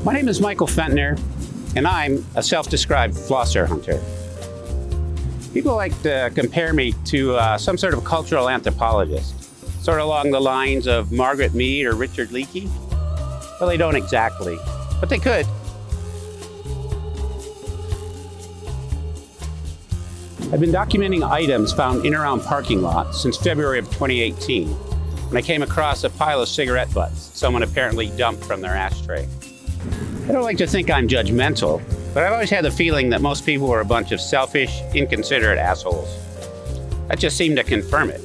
My name is Michael Pfaendtner, and I'm a self-described Flosser Hunter. People like to compare me to some sort of cultural anthropologist, sort of along the lines of Margaret Mead or Richard Leakey. Well, they don't exactly, but they could. I've been documenting items found in and around parking lots since February of 2018, when I came across a pile of cigarette butts someone apparently dumped from their ashtray. I don't like to think I'm judgmental, but I've always had the feeling that most people were a bunch of selfish, inconsiderate assholes. That just seemed to confirm it.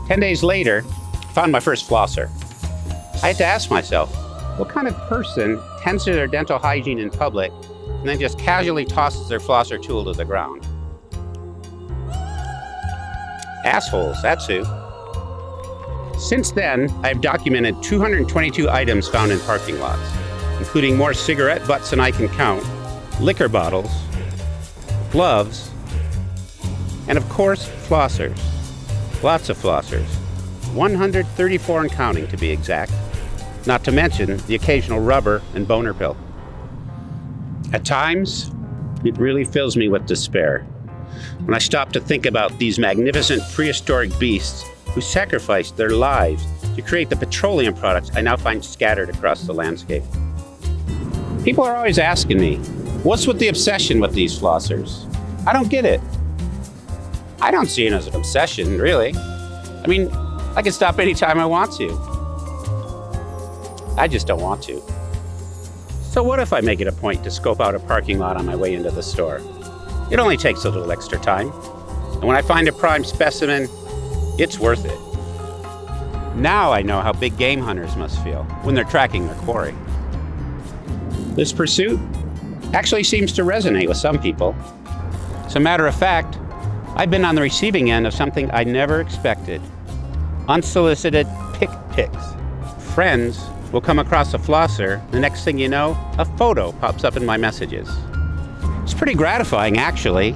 10 days later, I found my first flosser. I had to ask myself, what kind of person tends to their dental hygiene in public and then just casually tosses their flosser tool to the ground? Assholes, that's who. Since then, I've documented 222 items found in parking lots, including more cigarette butts than I can count, liquor bottles, gloves, and of course, flossers. Lots of flossers. 134 and counting, to be exact. Not to mention the occasional rubber and boner pill. At times, it really fills me with despair when I stop to think about these magnificent prehistoric beasts who sacrificed their lives to create the petroleum products I now find scattered across the landscape. People are always asking me, what's with the obsession with these flossers? I don't get it. I don't see it as an obsession, really. I mean, I can stop anytime I want to. I just don't want to. So what if I make it a point to scope out a parking lot on my way into the store? It only takes a little extra time. And when I find a prime specimen, it's worth it. Now I know how big game hunters must feel when they're tracking their quarry. This pursuit actually seems to resonate with some people. As a matter of fact, I've been on the receiving end of something I never expected. Unsolicited pics. Friends will come across a flosser, the next thing you know, a photo pops up in my messages. It's pretty gratifying, actually.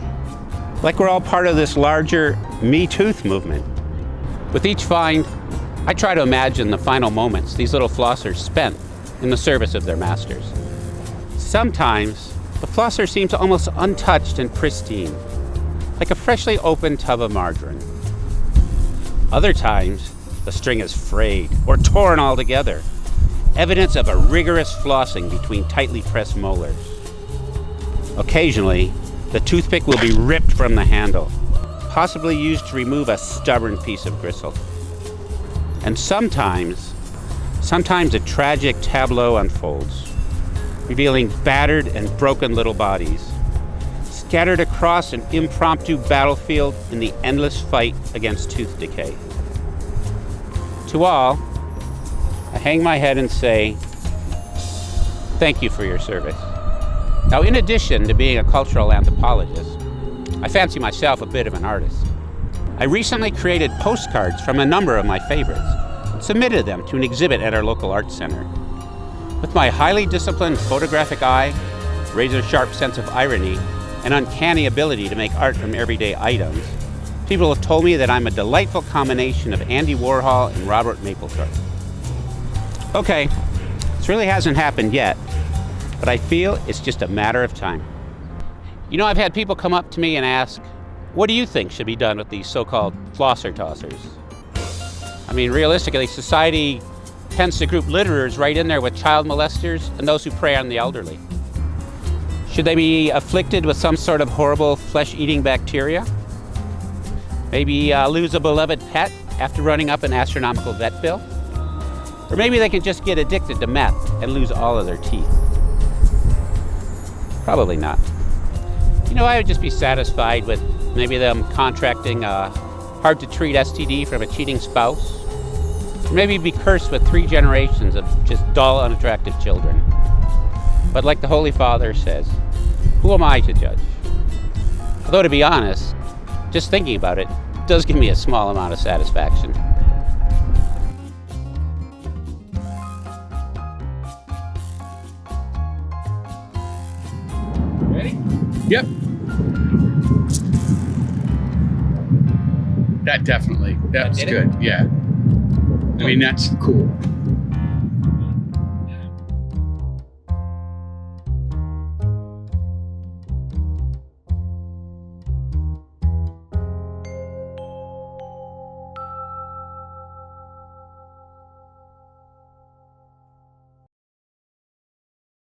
Like we're all part of this larger Me Tooth movement. With each find, I try to imagine the final moments these little flossers spent in the service of their masters. Sometimes, the flosser seems almost untouched and pristine, like a freshly opened tub of margarine. Other times, the string is frayed or torn altogether, evidence of a rigorous flossing between tightly pressed molars. Occasionally, the toothpick will be ripped from the handle, possibly used to remove a stubborn piece of gristle. And sometimes a tragic tableau unfolds, revealing battered and broken little bodies, scattered across an impromptu battlefield in the endless fight against tooth decay. To all, I hang my head and say, thank you for your service. Now, in addition to being a cultural anthropologist, I fancy myself a bit of an artist. I recently created postcards from a number of my favorites and submitted them to an exhibit at our local art center. With my highly disciplined photographic eye, razor-sharp sense of irony, and uncanny ability to make art from everyday items, people have told me that I'm a delightful combination of Andy Warhol and Robert Mapplethorpe. Okay, this really hasn't happened yet, but I feel it's just a matter of time. You know, I've had people come up to me and ask, what do you think should be done with these so-called flosser tossers? I mean, realistically, society tends to group litterers right in there with child molesters and those who prey on the elderly. Should they be afflicted with some sort of horrible flesh-eating bacteria? Maybe lose a beloved pet after running up an astronomical vet bill? Or maybe they can just get addicted to meth and lose all of their teeth. Probably not. You know, I would just be satisfied with maybe them contracting a hard-to-treat STD from a cheating spouse. Or maybe be cursed with 3 generations of just dull, unattractive children. But like the Holy Father says, who am I to judge? Although, to be honest, just thinking about it does give me a small amount of satisfaction. Ready? Yep. That definitely. That's good. Yeah. I mean, that's cool.